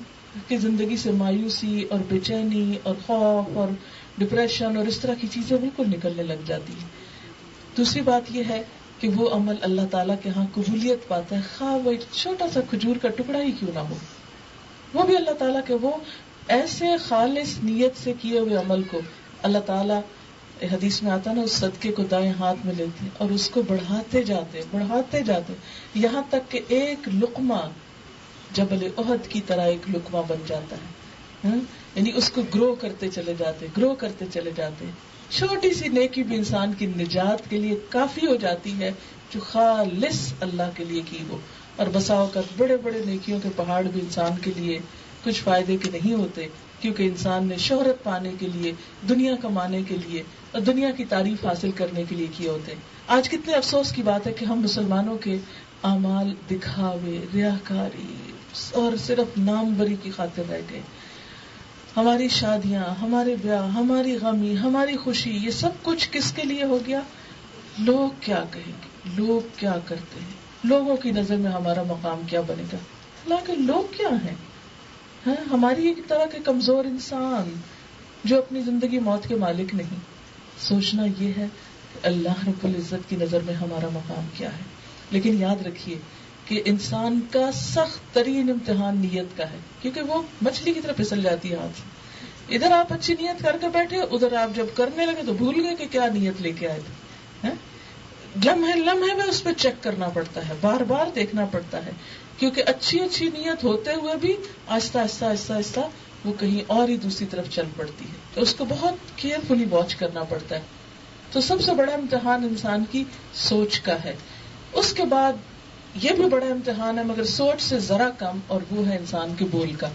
کی زندگی سے مایوسی اور بے چینی اور خوف اور ڈپریشن اور اس طرح کی چیزیں بالکل نکلنے لگ جاتی ہیں. دوسری بات یہ ہے کہ وہ عمل اللہ تعالیٰ کے ہاں قبولیت پاتا ہے، خواہ وہ ایک چھوٹا سا کھجور کا ٹکڑا ہی کیوں نہ ہو، وہ بھی اللہ تعالیٰ کے وہ ایسے خالص نیت سے کیے ہوئے عمل کو اللہ تعالیٰ، حدیث میں آتا نا، اس صدقے کو دائیں ہاتھ میں لیتے اور اس کو بڑھاتے جاتے یہاں تک کہ ایک لقمہ جبل احد کی طرح ایک لقمہ بن جاتا ہے. یعنی اس کو گرو کرتے چلے جاتے. چھوٹی سی نیکی بھی انسان کی نجات کے لیے کافی ہو جاتی ہے جو خالص اللہ کے لیے کی ہو. اور بسا اوقات بڑے بڑے نیکیوں کے پہاڑ بھی انسان کے لیے کچھ فائدے کے نہیں ہوتے، کیونکہ انسان نے شہرت پانے کے لیے، دنیا کمانے کے لیے اور دنیا کی تعریف حاصل کرنے کے لیے کیے ہوتے. آج کتنے افسوس کی بات ہے کہ ہم مسلمانوں کے اعمال دکھاوے، ریاکاری اور صرف نام بری کی خاطر رہ گئے. ہماری شادیاں، ہمارے بیاہ، ہماری غمی، ہماری خوشی، یہ سب کچھ کس کے لیے ہو گیا؟ لوگ کیا کہیں گے، لوگ کیا کرتے ہیں، لوگوں کی نظر میں ہمارا مقام کیا بنے گا. حالانکہ لوگ کیا ہیں؟ ہماری ایک طرح کے کمزور انسان جو اپنی زندگی موت کے مالک نہیں. سوچنا یہ ہے کہ اللہ رب العزت کی نظر میں ہمارا مقام کیا ہے. لیکن یاد رکھیے کہ انسان کا سخت ترین امتحان نیت کا ہے، کیونکہ وہ مچھلی کی طرح پھسل جاتی ہے ہاتھ سے. ادھر آپ اچھی نیت کر کے بیٹھے، ادھر آپ جب کرنے لگے تو بھول گئے کہ کیا نیت لے کے آئے تھے. لمحے میں اس پہ چیک کرنا پڑتا ہے، بار بار دیکھنا پڑتا ہے، کیونکہ اچھی نیت ہوتے ہوئے بھی آہستہ وہ کہیں اور ہی دوسری طرف چل پڑتی ہے. تو اس کو بہت کیئرفلی واچ کرنا پڑتا ہے. تو سب سے بڑا امتحان انسان کی سوچ کا ہے. اس کے بعد یہ بھی بڑا امتحان ہے مگر سوچ سے ذرا کم، اور وہ ہے انسان کے بول کا.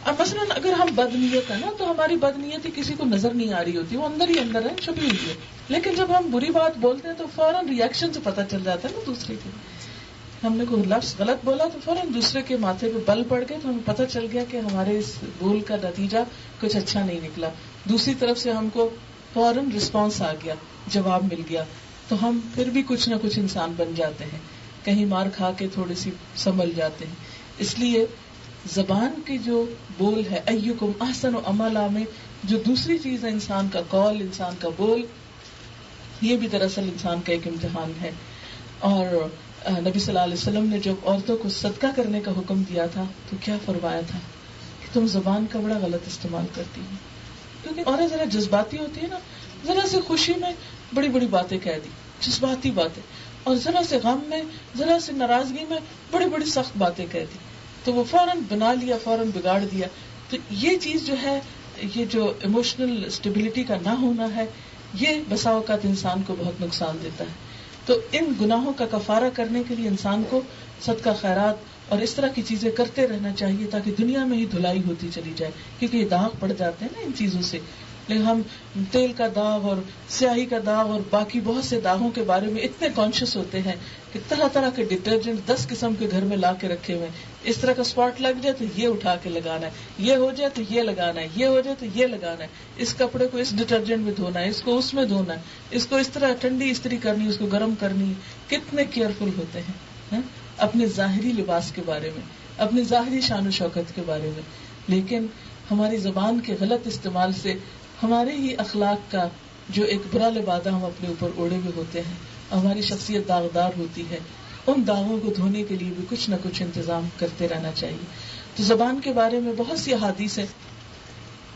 اب مثلاً اگر ہم بد نیت ہے نا تو ہماری بد نیتی کسی کو نظر نہیں آ رہی ہوتی، وہ اندر ہی اندر ہے، چھپی ہوئی ہے. لیکن جب ہم بری بات بولتے ہیں تو فوراً ری ایکشن سے پتہ چل جاتا ہے نا دوسرے کے. ہم نے کوئی لفظ غلط بولا تو فوراً دوسرے کے ماتھے پہ بل پڑ گئے، تو ہمیں پتہ چل گیا کہ ہمارے اس بول کا نتیجہ کچھ اچھا نہیں نکلا. دوسری طرف سے ہم کو فوراً رسپانس آ گیا، جواب مل گیا، تو ہم پھر بھی کچھ نہ کچھ انسان بن جاتے ہیں، کہیں مار کھا کے تھوڑی سی سنبھل جاتے ہیں. اس لیے زبان کی جو بول ہے ایکم احسن عملا میں جو دوسری چیز ہے انسان کا قول، انسان کا بول، یہ بھی دراصل انسان کا ایک امتحان ہے. اور نبی صلی اللہ علیہ وسلم نے جب عورتوں کو صدقہ کرنے کا حکم دیا تھا تو کیا فرمایا تھا کہ تم زبان کا بڑا غلط استعمال کرتی ہو. کیونکہ عورت ذرا جذباتی ہوتی ہے نا، ذرا سے خوشی میں بڑی بڑی باتیں کہہ دی، جذباتی باتیں، اور ذرا سے غم میں، ذرا سے ناراضگی میں بڑی بڑی سخت باتیں کہہ دی، تو وہ فوراً بنا لیا، فوراً بگاڑ دیا. تو یہ چیز جو ہے، یہ جو ایموشنل اسٹیبلٹی کا نہ ہونا ہے، یہ بسا اوقات انسان کو بہت نقصان دیتا ہے. تو ان گناہوں کا کفارہ کرنے کے لیے انسان کو صدقہ خیرات اور اس طرح کی چیزیں کرتے رہنا چاہیے تاکہ دنیا میں ہی دھلائی ہوتی چلی جائے، کیونکہ یہ داغ پڑ جاتے ہیں نا ان چیزوں سے. لیکن ہم تیل کا داغ اور سیاہی کا داغ اور باقی بہت سے داغوں کے بارے میں اتنے کانشیس ہوتے ہیں کہ طرح طرح کے ڈٹرجنٹ 10 قسم کے گھر میں لا کے رکھے ہوئے ہیں. اس طرح کا اسپاٹ لگ جائے تو یہ اٹھا کے لگانا ہے، یہ ہو جائے تو یہ لگانا ہے، یہ ہو جائے تو یہ لگانا ہے، اس کپڑے کو اس ڈٹرجنٹ میں دھونا ہے، اس کو اس میں دھونا ہے، اس کو اس طرح ٹھنڈی استری کرنی، اس کو گرم کرنی. کتنے کیئرفل ہوتے ہیں اپنے ظاہری لباس کے بارے میں، اپنی ظاہری شان و شوکت کے بارے میں. لیکن ہماری زبان کے غلط استعمال سے ہمارے ہی اخلاق کا جو ایک برا لبادہ ہم اپنے اوپر اوڑے ہوئے ہوتے ہیں، ہماری شخصیت داغدار ہوتی ہے. ان داغوں کو دھونے کے لیے بھی کچھ نہ کچھ انتظام کرتے رہنا چاہیے. تو زبان کے بارے میں بہت سی احادیث ہیں.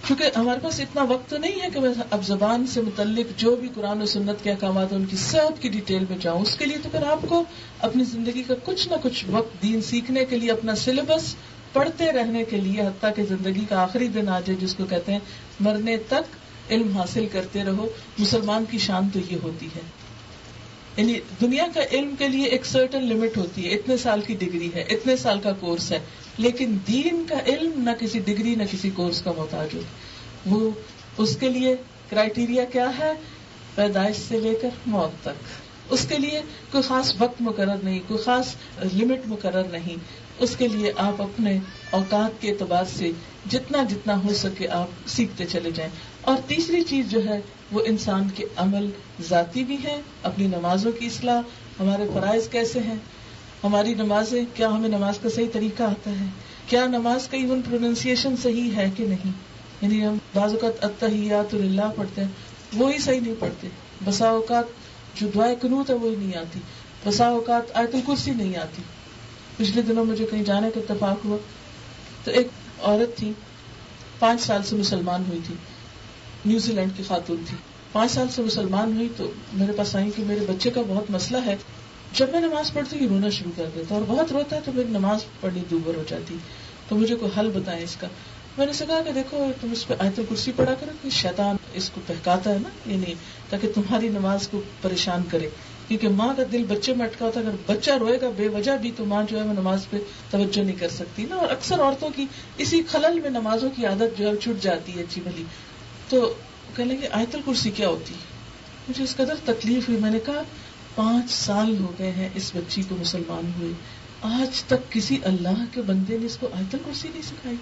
کیونکہ ہمارے پاس اتنا وقت تو نہیں ہے کہ میں اب زبان سے متعلق جو بھی قرآن و سنت کے احکامات ہیں ان کی سب کی ڈیٹیل میں جاؤں. اس کے لیے تو پھر آپ کو اپنی زندگی کا کچھ نہ کچھ وقت دین سیکھنے کے لیے، اپنا سلیبس پڑھتے رہنے کے لیے، حتیٰ کہ زندگی کا آخری دن آ جائے، جس کو کہتے ہیں مرنے تک علم حاصل کرتے رہو. مسلمان کی شان تو یہ ہوتی ہے. یعنی دنیا کا علم کے لیے ایک سرٹن لمٹ ہوتی ہے، اتنے سال کی ڈگری ہے، اتنے سال کا کورس ہے. لیکن دین کا علم نہ کسی ڈگری نہ کسی کورس کا محتاج ہو. وہ اس کے لیے کرائیٹیریا کیا ہے؟ پیدائش سے لے کر موت تک. اس کے لیے کوئی خاص وقت مقرر نہیں، کوئی خاص لمٹ مقرر نہیں. اس کے لیے آپ اپنے اوقات کے اعتبار سے جتنا جتنا ہو سکے آپ سیکھتے چلے جائیں. اور تیسری چیز جو ہے وہ انسان کے عمل ذاتی بھی ہیں. اپنی نمازوں کی اصلاح، ہمارے فرائض کیسے ہیں، ہماری نمازیں، کیا ہمیں نماز کا صحیح طریقہ آتا ہے، کیا نماز کا ایون پروننسیشن صحیح ہے کہ نہیں. یعنی ہم بعض اوقات التحیات للہ پڑھتے ہیں، وہی صحیح نہیں پڑھتے. بسا اوقات جو دعائے قنوت ہے وہی نہیں آتی، بسا اوقات آیت الکرسی نہیں آتی. پچھلے دنوں مجھے کہیں جانے کا اتفاق ہوا تو ایک عورت تھی، 5 سال سے مسلمان ہوئی تھی، نیوزی لینڈ کی خاتون تھی. 5 سال سے مسلمان ہوئی تو میرے پاس آئی کہ میرے بچے کا بہت مسئلہ ہے. جب میں نماز پڑھتی ہوں رونا شروع کر دیتا اور بہت روتا ہے، تو میری نماز پڑھنی دوبر ہو جاتی. تو مجھے کوئی حل بتائیں اس کا. میں نے کہا کہ دیکھو تم اس پہ آیت الکرسی پڑھا کرو کہ شیطان اس کو بہکاتا ہے نا، یعنی تاکہ تمہاری نماز کو پریشان کرے. کیونکہ ماں کا دل بچے میں اٹکا ہوتا ہے، اگر بچہ روئے گا بے وجہ بھی تو ماں جو ہے وہ نماز پہ توجہ نہیں کر سکتی نا. اور اکثر عورتوں کی اسی خلل میں نمازوں کی عادت جو ہے چھوٹ جاتی ہے اچھی بھلی. تو کہنے لگے آیت الکرسی کیا ہوتی ہے. مجھے اس قدر تکلیف ہوئی. میں نے کہا 5 سال ہو گئے ہیں اس بچی کو مسلمان ہوئے، آج تک کسی اللہ کے بندے نے اس کو آیت الکرسی نہیں سکھائی.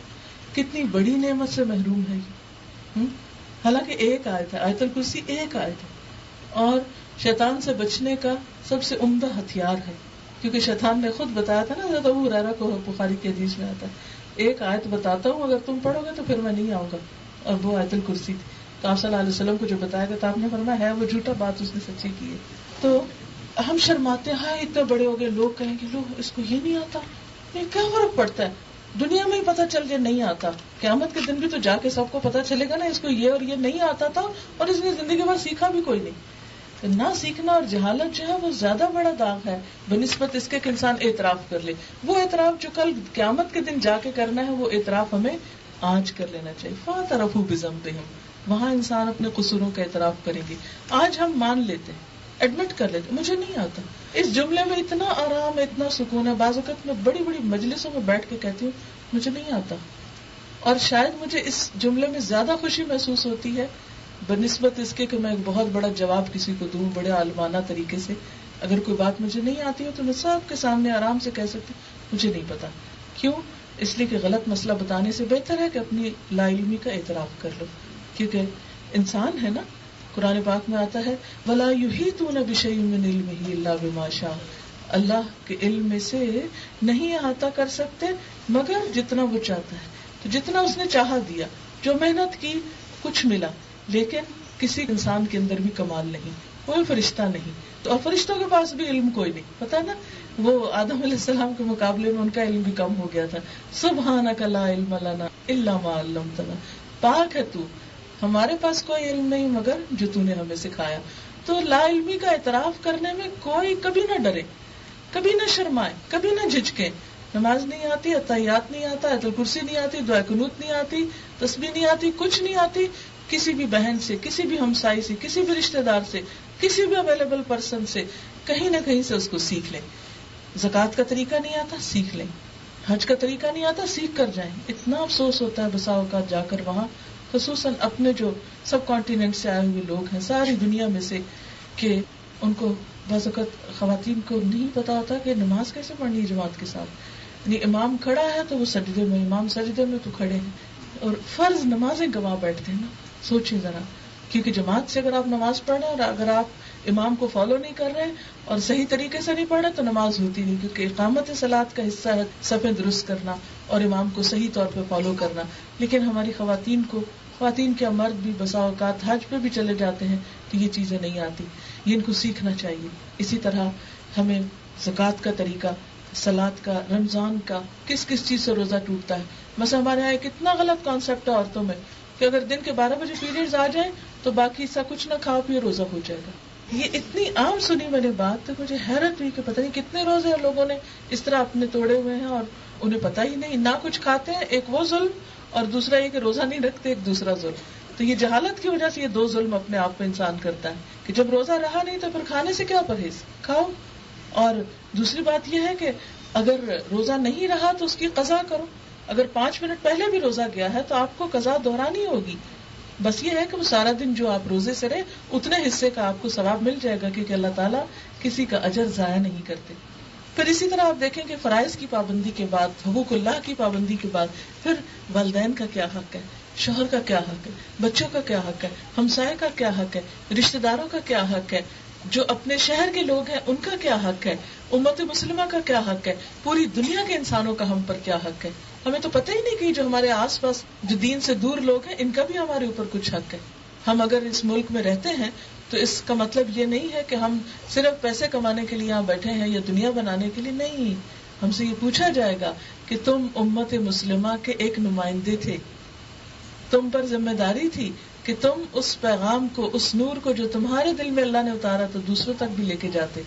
کتنی بڑی نعمت سے محروم ہے یہ. حالانکہ ایک آیت ہے، آیت الکرسی ایک آیت ہے، اور شیطان سے بچنے کا سب سے عمدہ ہتھیار ہے. کیونکہ شیطان نے خود بتایا تھا نا، حضرت ابو ہریرہ کو بخاری کی حدیث میں آتا ہے، ایک آیت بتاتا ہوں اگر تم پڑھو گے تو پھر میں نہیں آؤں گا، اور وہ آیت الکرسی تھی. تو آپ صلی اللہ علیہ وسلم کو جو بتایا گیا تھا، آپ نے فرمایا ہے وہ جھوٹا، بات اس نے سچی کی ہے. تو ہم شرماتے ہیں، ہاں اتنے بڑے ہو گئے، لوگ کہیں گے لو اس کو یہ نہیں آتا. یہ کیا فرق پڑتا ہے، دنیا میں ہی پتہ چل جائے نہیں آتا، قیامت کے دن بھی تو جا کے سب کو پتہ چلے گا نا اس کو یہ اور یہ نہیں آتا تھا اور اس نے زندگی بھر سیکھا بھی کوئی نہیں. تو نہ سیکھنا اور جہالت جو ہے وہ زیادہ بڑا داغ ہے بنسبت اس کے کہ انسان اعتراف کر لے. وہ اعتراف جو کل قیامت کے دن جا کے کرنا ہے، وہ اعتراف ہمیں آج کر لینا چاہیے. فاعترفوا بذنبہم، وہاں انسان اپنے قصوروں کا اعتراف کریں گے. آج ہم مان لیتے ہیں، ایڈمٹ کر لیتے مجھے نہیں آتا. اس جملے میں اتنا آرام ہے، اتنا سکون ہے. بعض اوقات میں بڑی بڑی مجلسوں میں بیٹھ کے کہتی ہوں مجھے نہیں آتا، اور شاید مجھے اس جملے میں زیادہ خوشی محسوس ہوتی ہے بنسبت اس کے کہ میں ایک بہت بڑا جواب کسی کو دوں بڑے عالمانہ طریقے سے. اگر کوئی بات مجھے نہیں آتی ہو تو میں سب کے سامنے آرام سے کہہ سکتی مجھے نہیں پتا. کیوں؟ اس لیے کہ غلط مسئلہ بتانے سے بہتر ہے کہ اپنی لا علمی کا اعتراف کر لو. کیونکہ انسان ہے نا, قرآن پاک میں آتا ہے وَلَا يُحِيطُونَ بِشَيْءٍ مِّنْ عِلْمِهِ إِلَّا بِمَا شَاءَ, اللہ کے علم میں سے نہیں احاطہ کر سکتے مگر جتنا وہ چاہتا ہے. تو جتنا اس نے چاہا دیا, جو محنت کی کچھ ملا, لیکن کسی انسان کے اندر بھی کمال نہیں, کوئی فرشتہ نہیں. تو اور فرشتوں کے پاس بھی علم کوئی نہیں, پتا نا وہ آدم علیہ السلام کے مقابلے میں ان کا علم بھی کم ہو گیا تھا. سبحانک لا علم لنا الا ما علمتنا, پاک ہے تو, ہمارے پاس کوئی علم نہیں مگر جو تو نے ہمیں سکھایا. تو لا علمی کا اعتراف کرنے میں کوئی کبھی نہ ڈرے, کبھی نہ شرمائے, کبھی نہ جھجکے. نماز نہیں آتی, اتحیات نہیں آتا, آیت الکرسی نہیں آتی, دعا قنوت نہیں آتی, تسبیح نہیں آتی, کچھ نہیں آتی, کسی بھی بہن سے, کسی بھی ہمسائی سے, کسی بھی رشتہ دار سے, کسی بھی اویلیبل پرسن سے کہیں نہ کہیں سے اس کو سیکھ لیں. زکوٰۃ کا طریقہ نہیں آتا, سیکھ لیں. حج کا طریقہ نہیں آتا, سیکھ کر جائیں. اتنا افسوس ہوتا ہے بسا اوقات جا کر وہاں, خصوصاً اپنے جو سب کانٹیننٹ سے آئے ہوئے لوگ ہیں ساری دنیا میں سے, کہ ان کو بعض اوقات خواتین کو نہیں پتا ہوتا کہ نماز کیسے پڑھنی ہے جماعت کے ساتھ. یعنی امام کھڑا ہے تو وہ سجدے میں, امام سجدے میں تو کھڑے ہیں, اور فرض نمازیں گوا بیٹھتے ہیں نا. سوچیں ذرا, کیونکہ جماعت سے اگر آپ نماز پڑھ رہے ہیں اور اگر آپ امام کو فالو نہیں کر رہے اور صحیح طریقے سے نہیں پڑھ رہے تو نماز ہوتی نہیں, کیونکہ اقامت صلاۃ کا حصہ ہے صفیں درست کرنا اور امام کو صحیح طور پہ فالو کرنا. لیکن ہماری خواتین کے مرد بھی بسا اوقات حج پہ بھی چلے جاتے ہیں تو یہ چیزیں نہیں آتی, یہ ان کو سیکھنا چاہیے. اسی طرح ہمیں زکوٰۃ کا طریقہ, صلاۃ کا, رمضان کا, کس کس چیز سے روزہ ٹوٹتا ہے. مثلا ہمارے یہاں کتنا غلط کانسیپٹ ہے عورتوں میں کہ اگر دن کے 12 بجے پیریڈز آ جائیں تو باقی سا کچھ نہ کھاؤ پیو, روزہ ہو جائے گا. یہ اتنی عام سنی میں نے بات, تو مجھے حیرت ہوئی کہ پتہ نہیں کتنے روزے لوگوں نے اس طرح اپنے توڑے ہوئے ہیں اور انہیں پتہ ہی نہیں, نہ کچھ کھاتے ہیں, ایک وہ ظلم, اور دوسرا یہ کہ روزہ نہیں رکھتے, ایک دوسرا ظلم. تو یہ جہالت کی وجہ سے یہ دو ظلم اپنے آپ میں انسان کرتا ہے کہ جب روزہ رہا نہیں تو پھر کھانے سے کیا پرہیز, کھاؤ. اور دوسری بات یہ ہے کہ اگر روزہ نہیں رہا تو اس کی قضا کرو. اگر 5 منٹ پہلے بھی روزہ گیا ہے تو آپ کو قضا دہرانی ہوگی. بس یہ ہے کہ وہ سارا دن جو آپ روزے سے رہے اتنے حصے کا آپ کو ثواب مل جائے گا, کیونکہ اللہ تعالیٰ کسی کا اجر ضائع نہیں کرتے. پھر اسی طرح آپ دیکھیں کہ فرائض کی پابندی کے بعد, حقوق اللہ کی پابندی کے بعد, پھر والدین کا کیا حق ہے, شوہر کا کیا حق ہے, بچوں کا کیا حق ہے, ہمسائے کا کیا حق ہے, رشتہ داروں کا کیا حق ہے, جو اپنے شہر کے لوگ ہیں ان کا کیا حق ہے, امت مسلمہ کا کیا حق ہے, پوری دنیا کے انسانوں کا ہم پر کیا حق ہے. ہمیں تو پتہ ہی نہیں کہ جو ہمارے آس پاس جو دین سے دور لوگ ہیں ان کا بھی ہمارے اوپر کچھ حق ہے. ہم اگر اس ملک میں رہتے ہیں تو اس کا مطلب یہ نہیں ہے کہ ہم صرف پیسے کمانے کے لیے یہاں بیٹھے ہیں یا دنیا بنانے کے لیے نہیں. ہم سے یہ پوچھا جائے گا کہ تم امت مسلمہ کے ایک نمائندے تھے, تم پر ذمہ داری تھی کہ تم اس پیغام کو, اس نور کو جو تمہارے دل میں اللہ نے اتارا تو دوسروں تک بھی لے کے جاتے.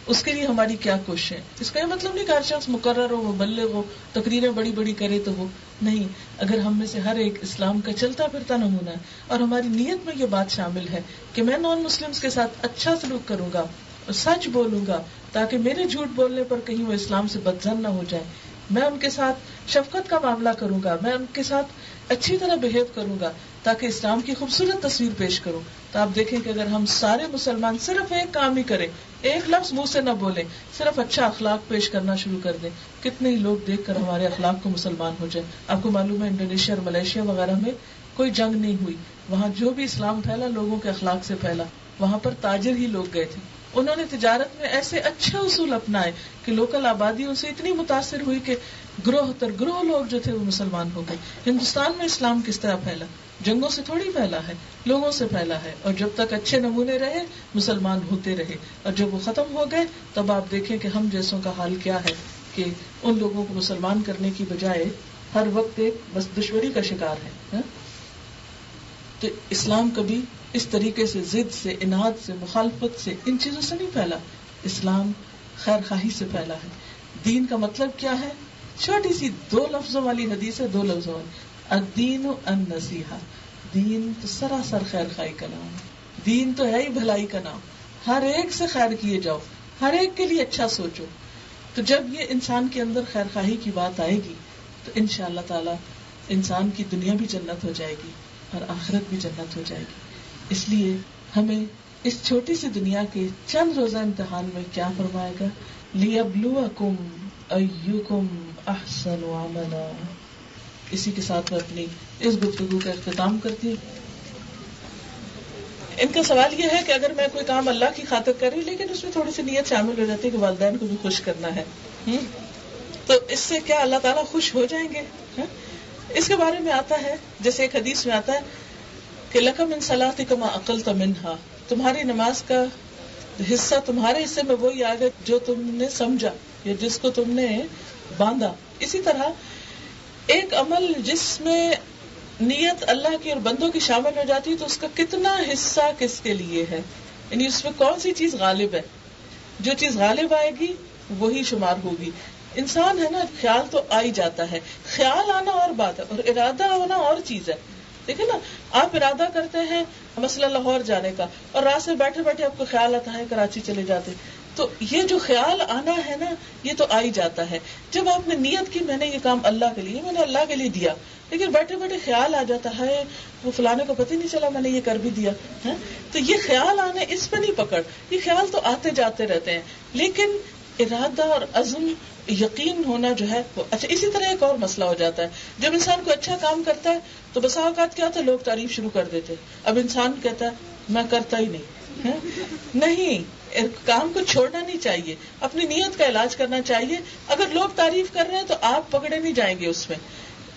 اس کے لیے ہماری کیا کوشش ہے. اس کا یہ مطلب نہیں کہ ہر شخص مقرر ہو, مبلغ ہو, تقریریں بڑی بڑی کرے تو وہ نہیں. اگر ہم میں سے ہر ایک اسلام کا چلتا پھرتا نمونہ ہے اور ہماری نیت میں یہ بات شامل ہے کہ میں نان مسلمز کے ساتھ اچھا سلوک کروں گا, سچ بولوں گا تاکہ میرے جھوٹ بولنے پر کہیں وہ اسلام سے بدظن نہ ہو جائے, میں ان کے ساتھ شفقت کا معاملہ کروں گا, میں ان کے ساتھ اچھی طرح بہیو کروں گا تاکہ اسلام کی خوبصورت تصویر پیش کروں, تو آپ دیکھیں کہ اگر ہم سارے مسلمان صرف ایک کام ہی کریں, ایک لفظ منہ سے نہ بولیں, صرف اچھا اخلاق پیش کرنا شروع کر دیں, کتنے ہی لوگ دیکھ کر ہمارے اخلاق کو مسلمان ہو جائیں. آپ کو معلوم ہے انڈونیشیا اور ملیشیا وغیرہ میں کوئی جنگ نہیں ہوئی, وہاں جو بھی اسلام پھیلا لوگوں کے اخلاق سے پھیلا. وہاں پر تاجر ہی لوگ گئے تھے, انہوں نے تجارت میں ایسے اچھے اصول اپنائے کہ لوکل آبادی ان سے اتنی متاثر ہوئی کہ گروہ تر گروہ لوگ جو تھے وہ مسلمان ہو گئے. ہندوستان میں اسلام کس طرح پھیلا؟ جنگوں سے تھوڑی پھیلا ہے, لوگوں سے پھیلا ہے, اور جب تک اچھے نمونے رہے مسلمان ہوتے رہے, اور جب وہ ختم ہو گئے تب آپ دیکھیں کہ ہم جیسوں کا حال کیا ہے کہ ان لوگوں کو مسلمان کرنے کی بجائے ہر وقت ایک بس دشمنی کا شکار ہے. تو اسلام کبھی اس طریقے سے ضد سے, اناد سے, مخالفت سے, ان چیزوں سے نہیں پھیلا. اسلام خیر خواہی سے پھیلا ہے. دین کا مطلب کیا ہے؟ چھوٹی سی 2 لفظوں والی حدیث ہے, 2 لفظوں والی, الدین النصیحہ. دین تو سراسر خیر خواہی کا نام ہے, دین تو ہے ہی بھلائی کا نام. ہر ایک سے خیر کیے جاؤ, ہر ایک کے لیے اچھا سوچو. تو جب یہ انسان کے اندر خیر خواہی کی بات آئے گی تو انشاءاللہ تعالی انسان کی دنیا بھی جنت ہو جائے گی اور آخرت بھی جنت ہو جائے گی. اس لیے ہمیں اس چھوٹی سی دنیا کے چند روزہ امتحان میں کیا فرمائے گا؟ لِيَبْلُوَكُمْ أَيُّكُمْ أَحْسَنُ عَمَلًا. اسی کے ساتھ میں اپنی اس گفتگو کا اختتام کرتی ہوں. ان کا سوال یہ ہے کہ اگر میں کوئی کام اللہ کی خاطر کر رہی لیکن اس میں تھوڑی سی نیت شامل ہو جاتی ہے کہ والدین کو بھی خوش کرنا ہے، تو اس سے کیا اللہ تعالیٰ خوش ہو جائیں گے؟ اس کے بارے میں آتا ہے، جیسے ایک حدیث میں آتا ہے کہ لَكَ مِن صَلَاتِكَ مَا أَقَلْتَ مِنْهَا، تمہاری نماز کا حصہ تمہارے حصے میں وہی آ گیا جو تم نے سمجھا یا جس کو تم نے باندھا. اسی طرح ایک عمل جس میں نیت اللہ کی اور بندوں کی شامل ہو جاتی ہے تو اس کا کتنا حصہ کس کے لیے ہے، یعنی اس میں کون سی چیز غالب ہے. جو چیز غالب آئے گی وہی شمار ہوگی. انسان ہے نا، خیال تو آ ہی جاتا ہے، خیال آنا اور بات ہے اور ارادہ ہونا اور چیز ہے. دیکھیں نا، آپ ارادہ کرتے ہیں مثلا لاہور جانے کا اور رات سے بیٹھے بیٹھے آپ کو خیال آتا ہے کراچی چلے جاتے، تو یہ جو خیال آنا ہے نا یہ تو آ ہی جاتا ہے. جب آپ نے نیت کی میں نے یہ کام اللہ کے لیے، میں نے اللہ کے لیے دیا، لیکن بیٹھے بیٹھے خیال آ جاتا ہے وہ فلانے کو پتہ نہیں چلا میں نے یہ کر بھی دیا، تو یہ خیال آنے اس پہ نہیں پکڑ، یہ خیال تو آتے جاتے رہتے ہیں، لیکن ارادہ اور عزم یقین ہونا جو ہے وہ اچھا. اسی طرح ایک اور مسئلہ ہو جاتا ہے، جب انسان کو اچھا کام کرتا ہے تو بسا اوقات کیا ہوتا ہے لوگ تعریف شروع کر دیتے، اب انسان کہتا ہے میں کرتا ہی نہیں. کام کو چھوڑنا نہیں چاہیے، اپنی نیت کا علاج کرنا چاہیے. اگر لوگ تعریف کر رہے ہیں تو آپ پکڑے نہیں جائیں گے اس میں.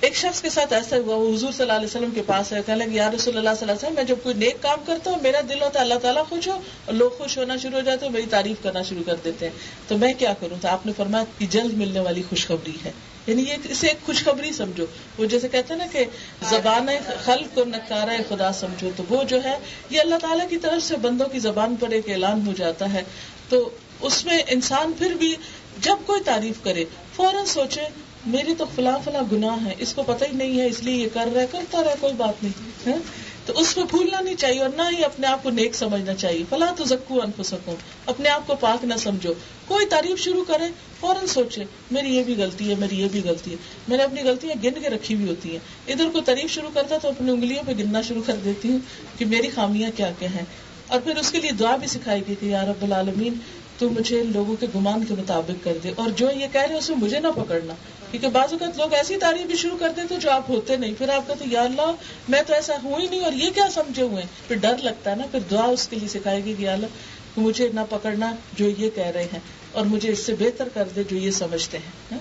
ایک شخص کے ساتھ ایسا ہوا، وہ حضور صلی اللہ علیہ وسلم کے پاس ہے، کہنے لگے یا رسول اللہ صلی اللہ علیہ وسلم میں جب کوئی نیک کام کرتا ہوں میرا دل ہوتا ہے اللہ تعالیٰ خوش ہو اور لوگ خوش ہونا شروع ہو جاتے ہیں، میری تعریف کرنا شروع کر دیتے ہیں، تو میں کیا کروں؟ تو آپ نے فرمایا کہ جلد ملنے والی خوشخبری ہے. یعنی یہ اسے ایک خوشخبری سمجھو. وہ جیسے کہتے ہیں نا کہ زبان خلق کو نکارہ خدا سمجھو، تو وہ جو ہے یہ اللہ تعالیٰ کی طرف سے بندوں کی زبان پر ایک اعلان ہو جاتا ہے. تو اس میں انسان پھر بھی جب کوئی تعریف کرے فوراً سوچے میری تو فلاں فلاں گناہ ہے، اس کو پتہ ہی نہیں ہے اس لیے یہ کر رہا ہے، کرتا رہے کوئی بات نہیں. تو اس میں بھولنا نہیں چاہیے اور نہ ہی اپنے آپ کو نیک سمجھنا چاہیے. فلا تزکوا انفسکم، اپنے آپ کو پاک نہ سمجھو. کوئی تعریف شروع کرے فوراً سوچے میری یہ بھی غلطی ہے، میری یہ بھی غلطی ہے. میں نے اپنی غلطیاں گن کے رکھی ہوئی ہوتی ہیں. ادھر کو تعریف شروع کرتا تو اپنی انگلیوں پہ گننا شروع کر دیتی ہوں کہ میری خامیاں کیا کیا ہیں. اور پھر اس کے لیے دعا بھی سکھائی گئی کہ یا رب العالمین تو مجھے لوگوں کے گمان کے مطابق کر دے، اور جو یہ کہہ رہے ہیں اس میں مجھے نہ پکڑنا. کیونکہ بعض اوقات لوگ ایسی تعریف بھی شروع کر دیتے جو آپ ہوتے نہیں، پھر آپ کہتے یا اللہ میں تو ایسا ہوں ہی نہیں اور یہ کیا سمجھے ہوئے ہیں. پھر ڈر لگتا ہے نا، پھر دعا اس کے لیے سکھائے گی کہ یا اللہ مجھے نہ پکڑنا جو یہ کہہ رہے ہیں اور مجھے اس سے بہتر کر دے جو یہ سمجھتے ہیں.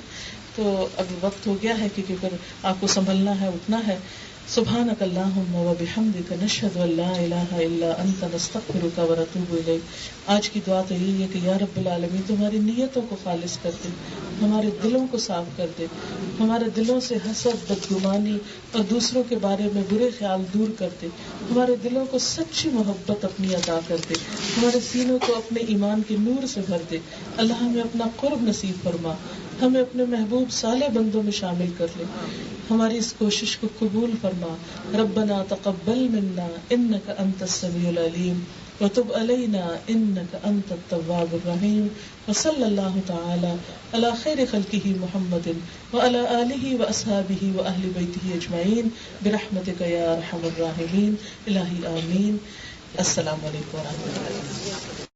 تو اب وقت ہو گیا ہے کیونکہ پھر آپ کو سنبھلنا ہے، اٹھنا ہے. سبحانک اللہم وبحمدک نشہد ان لا الہ الا انت نستغفرک ونتوب الیک. آج کی دعا تو یہی ہے کہ یا رب العالمین تمہاری نیتوں کو خالص کر دے، ہمارے دلوں کو صاف کر دے، ہمارے دلوں سے حسد، بدگمانی اور دوسروں کے بارے میں برے خیال دور کر دے، ہمارے دلوں کو سچی محبت اپنی عطا کر دے، ہمارے سینوں کو اپنے ایمان کے نور سے بھر دے. اللہ ہمیں اپنا قرب نصیب فرما، ہمیں اپنے محبوب صالح بندوں میں شامل کر لے، ہماری اس کوشش کو قبول فرما. ربنا تقبل منا انك انت السميع العليم وتب علينا انك انت التواب الرحيم. وصلى الله تعالى على خير خلقه محمد وعلى آله واصحابه واهل بيته اجمعين برحمتك يا ارحم الراحمين. الہی آمین. السلام علیکم ورحمۃ اللہ.